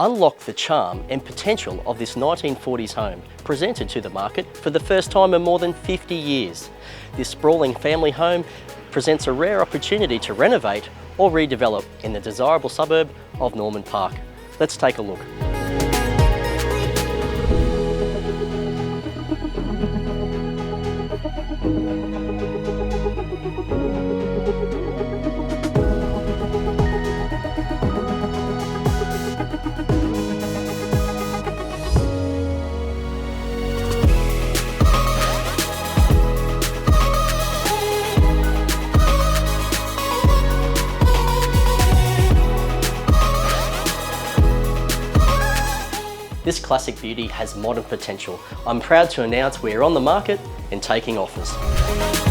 Unlock the charm and potential of this 1940s home, presented to the market for the first time in more than 50 years. This sprawling family home presents a rare opportunity to renovate or redevelop in the desirable suburb of Norman Park. Let's take a look. This classic beauty has modern potential. I'm proud to announce we're on the market and taking offers.